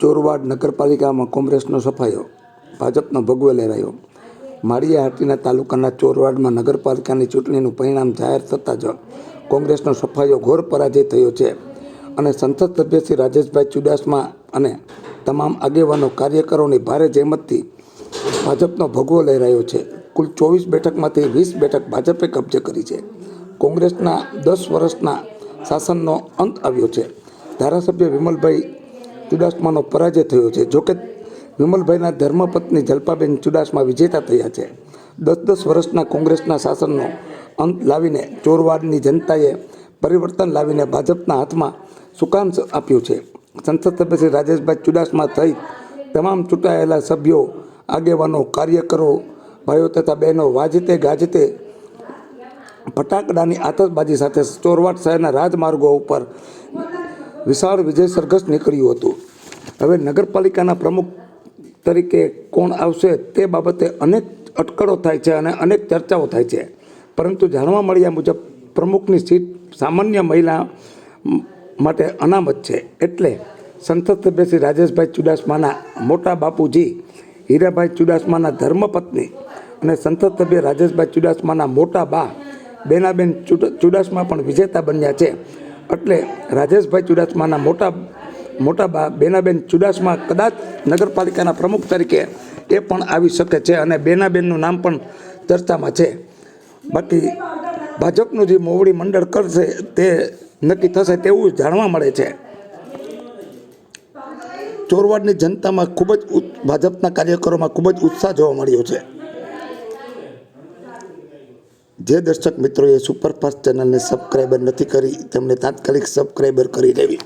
ચોરવાડ નગરપાલિકામાં કોંગ્રેસનો સફાયો, ભાજપનો ભગવો લહેરાયો। માળિયા હાટીના તાલુકાના ચોરવાડમાં નગરપાલિકાની ચૂંટણીનું પરિણામ જાહેર થતાં જ કોંગ્રેસનો સફાયો ઘોર પરાજય થયો છે અને સંસદ સભ્ય શ્રી રાજેશભાઈ ચુડાસમા અને તમામ આગેવાનો કાર્યકરોની ભારે જહેમતથી ભાજપનો ભગવો લહેરાયો છે। કુલ 24 બેઠકમાંથી 20 બેઠક ભાજપે કબજે કરી છે। કોંગ્રેસના 10 વર્ષના શાસનનો અંત આવ્યો છે। ધારાસભ્ય વિમલભાઈ ચુડાસમાનો પરાજય થયો છે। જોકે વિમલભાઈના ધર્મપત્ની જલ્પાબેન ચુડાસમા વિજેતા થયા છે। 10 વર્ષના કોંગ્રેસના શાસનનો અંત લાવીને ચોરવાડની જનતાએ પરિવર્તન લાવીને ભાજપના હાથમાં સુકાન આપ્યું છે। સંસદ સભ્ય શ્રી રાજેશભાઈ ચુડાસમા સહિત તમામ ચૂંટાયેલા સભ્યો, આગેવાનો, કાર્યકરો, ભાઈઓ તથા બહેનો વાજતે ગાજતે ફટાકડાની આતશબાજી સાથે ચોરવાડ શહેરના રાજમાર્ગો ઉપર વિશાળ વિજય સરઘસ નીકળ્યું હતું। હવે નગરપાલિકાના પ્રમુખ તરીકે કોણ આવશે તે બાબતે અનેક અટકળો થાય છે અને અનેક ચર્ચાઓ થાય છે, પરંતુ જાણવા મળ્યા મુજબ પ્રમુખની સીટ સામાન્ય મહિલા માટે અનામત છે। એટલે સંસદ સભ્ય શ્રી રાજેશભાઈ ચુડાસમાના મોટા બાપુજી હીરાભાઈ ચુડાસમાના ધર્મપત્ની અને સંસદ સભ્ય રાજેશભાઈ ચુડાસમાના મોટા બા બેનાબેન ચુડાસમા પણ વિજેતા બન્યા છે। એટલે રાજેશભાઈ ચુડાસમાના મોટા બા બેનાબેન ચુડાસમા કદાચ નગરપાલિકાના પ્રમુખ તરીકે એ પણ આવી શકે છે અને બેનાબેનનું નામ પણ ચર્ચામાં છે। બાકી ભાજપનું જે મોવડી મંડળ કરશે તે નક્કી થશે તેવું જાણવા મળે છે। ચોરવાડની જનતામાં ખૂબ જ ભાજપના કાર્યકરોમાં ખૂબ જ ઉત્સાહ જોવા મળ્યો છે। જે દર્શક મિત્રોએ સુપરફાસ્ટ ચેનલને સબસ્ક્રાઈબર નથી કરી તેમણે તાત્કાલિક સબસ્ક્રાઈબર કરી લેવી।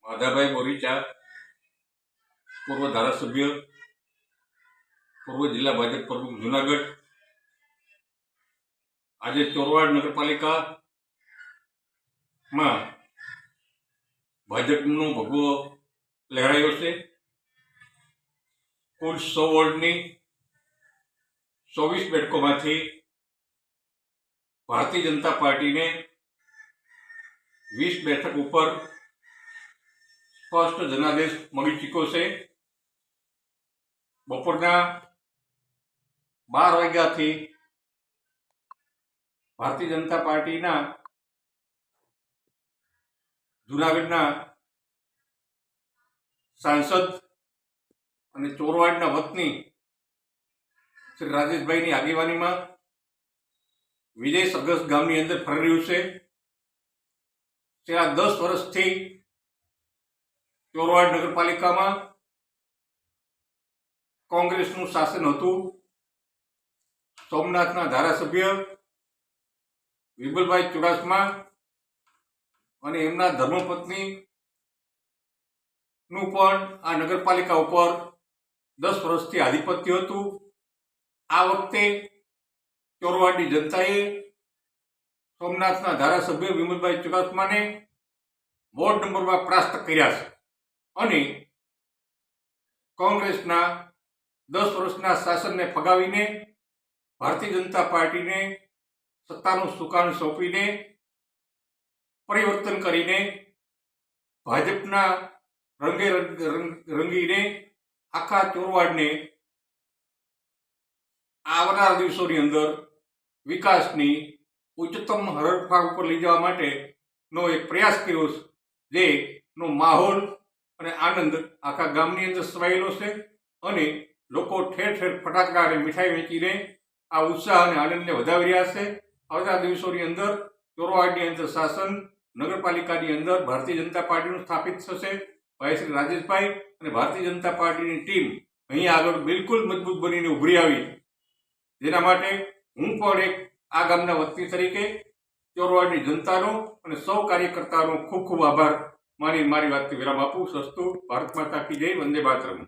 માધાભાઈ બોરીચા, પૂર્વ ધારાસભ્ય, પૂર્વ જિલ્લા ભાજપ પ્રમુખ જુનાગઢ, આજે ચોરવાડ નગરપાલિકામાં ભાજપનો ભગવો લહેરાયો છે। કુલ 100 વોર્ડની 24 બેઠકોમાંથી ભારતીય જનતા પાર્ટીને 20 બેઠક ઉપર સ્પષ્ટ જનાદેશ મળી ચૂક્યો છે। બપોરના 12 વાગ્યાથી ભારતીય જનતા પાર્ટીના જુનાગઢના સાંસદ અને ચોરવાડના વતની શ્રી રાજેશભાઈની આગેવાનીમાં વિજય સરઘસ ગામની અંદર ફરી રહ્યું છે. છેલ્લા 10 વર્ષથી ચોરવાડ નગરપાલિકામાં કોંગ્રેસનું શાસન હતું. સોમનાથના ધારાસભ્ય વિપુલભાઈ ચુડાસમા અને એમના ધર્મપત્ની નું પણ આ નગરપાલિકા ઉપર 10 વર્ષથી આધિપત્ય હતું. આ વખતે ચોરવાડની જનતાએ સોમનાથના ધારાસભ્ય વિમલભાઈ ચુડાસમાને વોર્ડ નંબરમાં પરાસ્ત કર્યા છે અને કોંગ્રેસના 10 વર્ષના શાસનને ફગાવીને ભારતીય જનતા પાર્ટીને સત્તાનું સુકાન સોંપીને પરિવર્તન કરીને ભાજપના રંગે રંગીને આખા ચોરવાડને આવનારા દિવસોની અંદર વિકાસની ઉચ્ચતમ હરણફાળ ઉપર લઈ જવા માટેનો એક પ્રયાસ કર્યો છે, જેનો માહોલ અને આનંદ આખા ગામની અંદર છવાયેલો છે અને લોકો ઠેર ઠેર ફટાકડા અને મીઠાઈ વેચીને આ ઉત્સાહ અને આનંદને વધાવી રહ્યા છે. આવતા દિવસોની અંદર ચોરવાડની અંદર શાસન નગરપાલિકાની અંદર ભારતીય જનતા પાર્ટીનું સ્થાપિત થશે. ભાઈ શ્રી રાજેશભાઈ અને ભારતીય જનતા પાર્ટીની ટીમ અહીં આગળ બિલકુલ મજબૂત બનીને ઉભરી આવી, જેના માટે હું પણ એક આ ગામના વતની તરીકે ચોરવાડની જનતાનો અને સૌ કાર્યકર્તાનો ખૂબ ખૂબ આભાર માની મારી વાતથી વિરામ આપું. સસ્તું ભારત માતા કી જય. વંદે માતરમ.